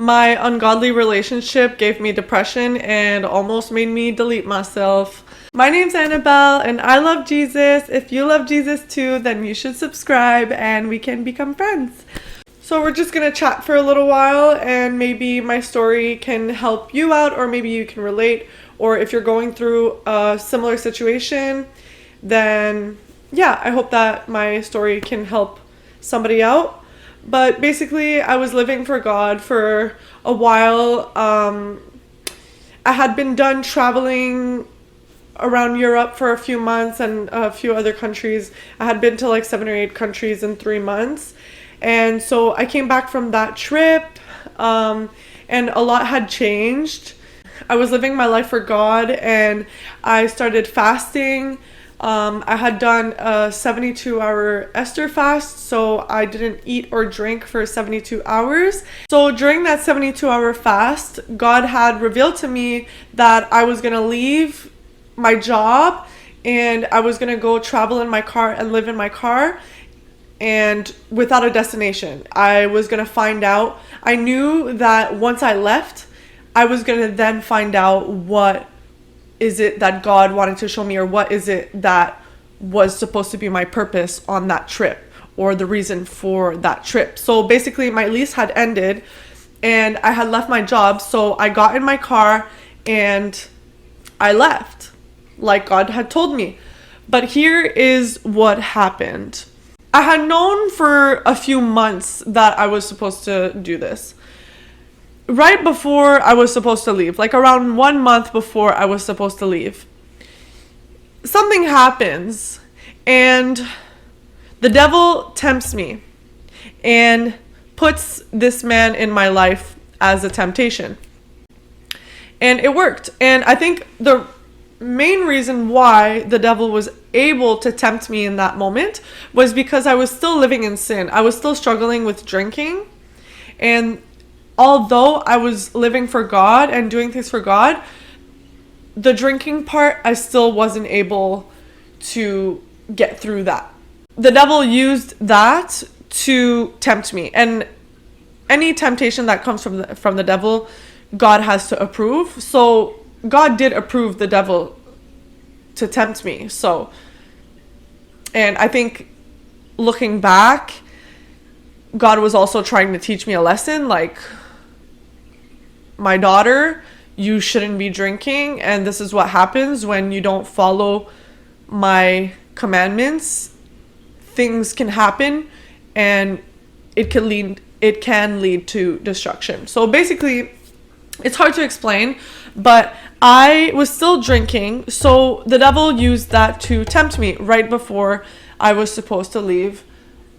My ungodly relationship gave me depression and almost made me delete myself. My name's Annabelle and I love Jesus. If you love Jesus too, then you should subscribe and we can become friends. So we're just gonna chat for a little while and maybe my story can help you out, or maybe you can relate, or if you're going through a similar situation, then yeah, I hope that my story can help somebody out. But basically, I was living for God for a while. I had been done traveling around Europe for a few months and a few other countries. I had been to like 7 or 8 countries in 3 months. And so I came back from that trip, and a lot had changed. I was living my life for God and I started fasting. I had done a 72-hour Esther fast, so I didn't eat or drink for 72 hours. So during that 72-hour fast, God had revealed to me that I was going to leave my job and I was going to go travel in my car and live in my car and without a destination. I was going to find out. I knew that once I left, I was going to then find out what is it that God wanted to show me, or what is it that was supposed to be my purpose on that trip, or the reason for that trip. So basically my lease had ended and I had left my job, so I got in my car and I left like God had told me. But here is what happened. I had known for a few months that I was supposed to do this. Right before I was supposed to leave, like around 1 month before I was supposed to leave, something happens and the devil tempts me and puts this man in my life as a temptation. And it worked. And I think the main reason why the devil was able to tempt me in that moment was because I was still living in sin. I was still struggling with drinking. And although I was living for God and doing things for God, the drinking part, I still wasn't able to get through that. The devil used that to tempt me. And any temptation that comes from the devil, God has to approve. So God did approve the devil to tempt me. And I think looking back, God was also trying to teach me a lesson, like, my daughter, you shouldn't be drinking, and this is what happens when you don't follow my commandments. Things can happen and it can lead to destruction. So basically, it's hard to explain, but I was still drinking, so the devil used that to tempt me right before I was supposed to leave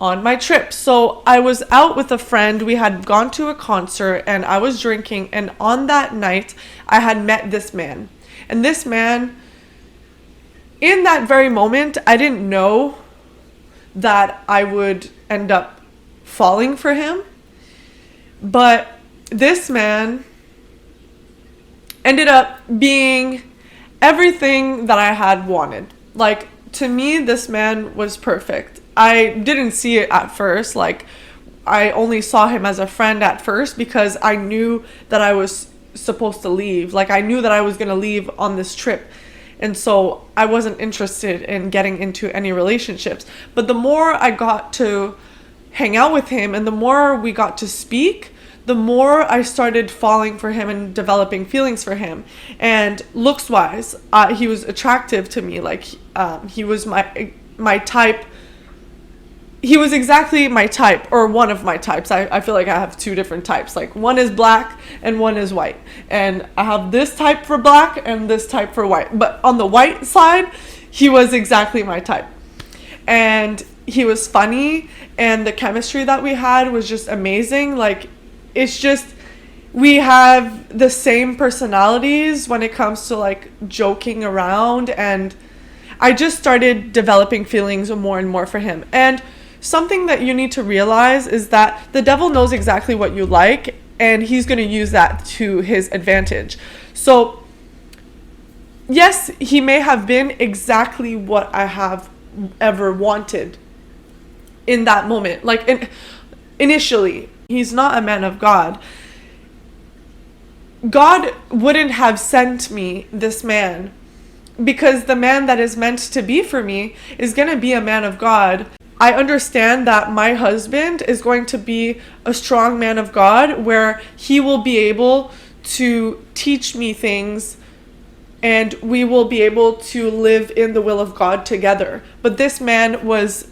on my trip. So I was out with a friend. We had gone to a concert and I was drinking, and on that night I had met this man. And this man, in that very moment, I didn't know that I would end up falling for him. But this man ended up being everything that I had wanted. Like, to me, this man was perfect. I didn't see it at first. Like, I only saw him as a friend at first because I knew that I was supposed to leave. Like, I knew that I was going to leave on this trip. And so I wasn't interested in getting into any relationships. But the more I got to hang out with him and the more we got to speak, the more I started falling for him and developing feelings for him. And looks wise, he was attractive to me. Like, he was my type. He was exactly my type, or one of my types. I feel like I have 2 different types. Like, one is black and one is white. And I have this type for black and this type for white. But on the white side, he was exactly my type. And he was funny, and the chemistry that we had was just amazing. Like, it's just, we have the same personalities when it comes to like joking around, and I just started developing feelings more and more for him. And something that you need to realize is that the devil knows exactly what you like, and he's going to use that to his advantage. So yes, he may have been exactly what I have ever wanted in that moment. Like, initially, he's not a man of God. God wouldn't have sent me this man, because the man that is meant to be for me is going to be a man of God. I understand that my husband is going to be a strong man of God, where he will be able to teach me things and we will be able to live in the will of God together. But this man was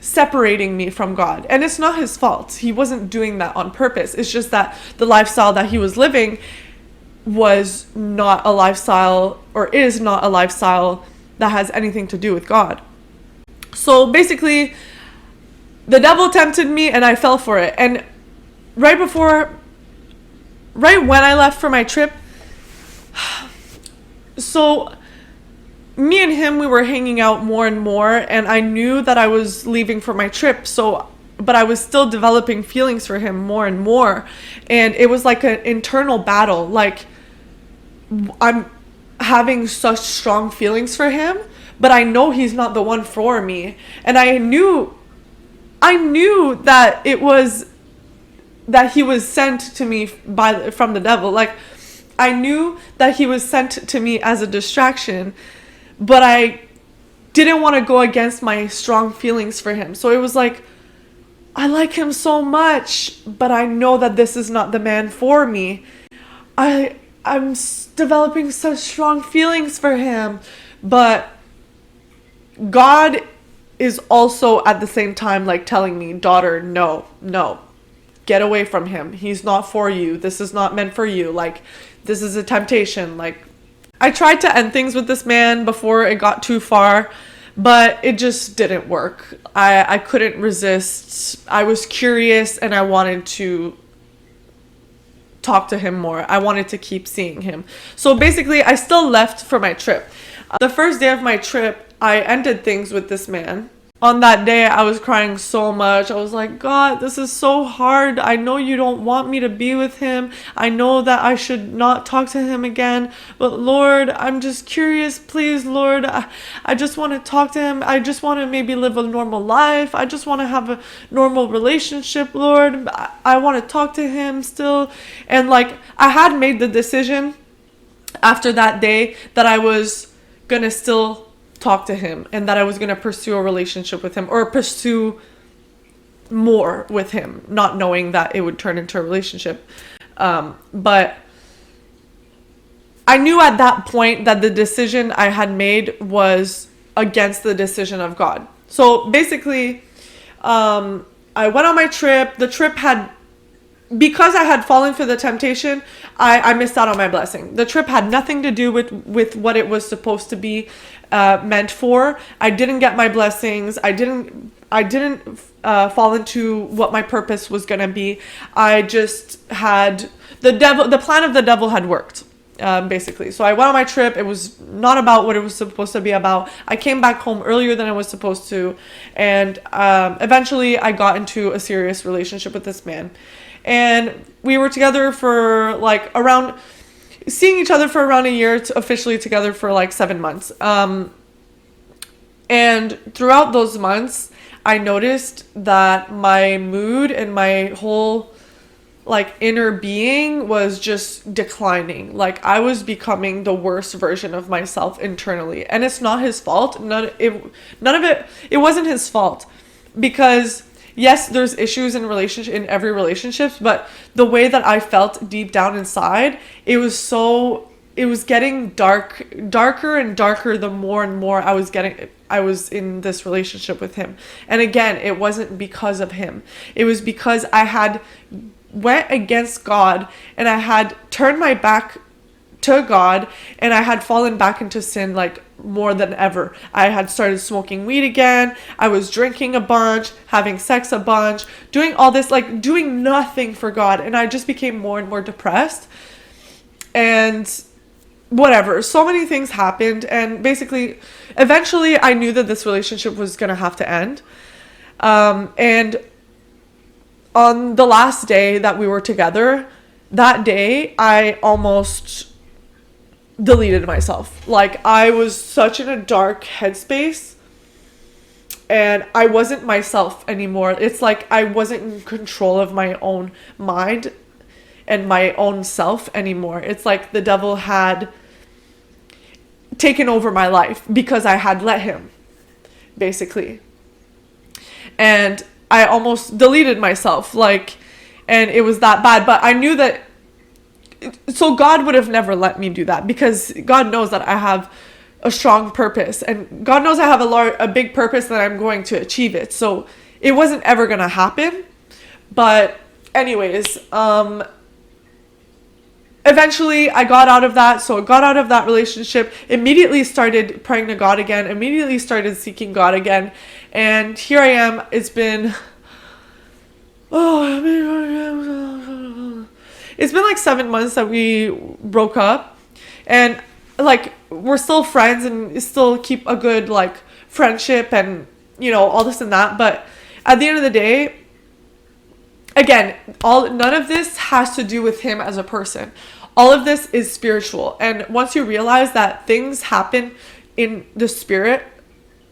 separating me from God, and it's not his fault. He wasn't doing that on purpose. It's just that the lifestyle that he was living was not a lifestyle, or is not a lifestyle, that has anything to do with God. So basically, the devil tempted me and I fell for it. And right when I left for my trip, so me and him, we were hanging out more and more, and I knew that I was leaving for my trip, but I was still developing feelings for him more and more. And it was like an internal battle. Like, I'm having such strong feelings for him, but I know he's not the one for me. And I knew that that he was sent to me from the devil. Like, I knew that he was sent to me as a distraction, but I didn't want to go against my strong feelings for him. So it was like, I like him so much, but I know that this is not the man for me. I'm developing such strong feelings for him, but God is also at the same time like telling me, daughter, no, get away from him. He's not for you. This is not meant for you. Like, this is a temptation. Like, I tried to end things with this man before it got too far, but it just didn't work. I couldn't resist. I was curious and I wanted to talk to him more. I wanted to keep seeing him. So basically, I still left for my trip. The first day of my trip, I ended things with this man. On that day, I was crying so much. I was like, God, this is so hard. I know you don't want me to be with him. I know that I should not talk to him again. But Lord, I'm just curious. Please, Lord, I just want to talk to him. I just want to maybe live a normal life. I just want to have a normal relationship, Lord. I want to talk to him still. And like, I had made the decision after that day that I was going to still talk to him, and that I was going to pursue a relationship with him, or pursue more with him, not knowing that it would turn into a relationship. But I knew at that point that the decision I had made was against the decision of God. So basically, I went on my trip. The trip because I had fallen for the temptation, I missed out on my blessing. The trip had nothing to do with what it was supposed to be meant for. I didn't get my blessings. I didn't fall into what my purpose was going to be. I just had the plan of the devil had worked, basically. So I went on my trip. It was not about what it was supposed to be about. I came back home earlier than I was supposed to. And eventually I got into a serious relationship with this man. And we were together for seeing each other for around a year, officially together for like 7 months. And throughout those months, I noticed that my mood and my whole like inner being was just declining. Like, I was becoming the worst version of myself internally. And it's not his fault. None of it, it wasn't his fault. Because yes, there's issues in every relationship, but the way that I felt deep down inside, it was getting darker and darker the more and more I was in this relationship with him. And again, it wasn't because of him. It was because I had went against God, and I had turned my back to God, and I had fallen back into sin like more than ever. I had started smoking weed again. I was drinking a bunch, having sex a bunch, doing all this, like doing nothing for God. And I just became more and more depressed. And whatever, so many things happened. And basically, eventually I knew that this relationship was going to have to end. And on the last day that we were together, that day, I almost deleted myself. Like, I was such in a dark headspace, and I wasn't myself anymore. It's like I wasn't in control of my own mind. and my own self anymore. It's like the devil had taken over my life because I had let him, basically. And I almost deleted myself, like, and it was that bad. But I knew that, so God would have never let me do that, because God knows that I have a strong purpose, and God knows I have a big purpose, that I'm going to achieve it. So it wasn't ever gonna happen. But anyways, eventually I got out of that. So I got out of that relationship, immediately started praying to God again, immediately started seeking God again. And here I am. It's been, it's been like 7 months that we broke up, and like we're still friends and still keep a good like friendship and, you know, all this and that. But at the end of the day, again, none of this has to do with him as a person. All of this is spiritual. And once you realize that things happen in the spirit,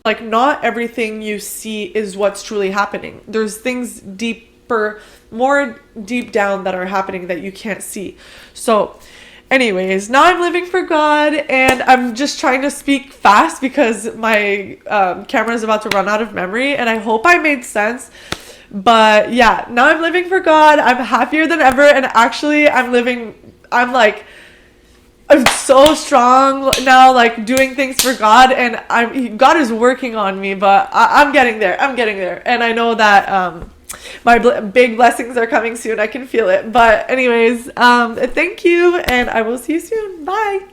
like not everything you see is what's truly happening. There's things deeper, more deep down that are happening that you can't see. So anyways, now I'm living for God, and I'm just trying to speak fast because my camera is about to run out of memory, and I hope I made sense. But yeah, now I'm living for God. I'm happier than ever, and actually I'm so strong now, like doing things for God, and God is working on me, but I'm getting there. And I know that my big blessings are coming soon. I can feel it. But anyways, thank you, and I will see you soon. Bye.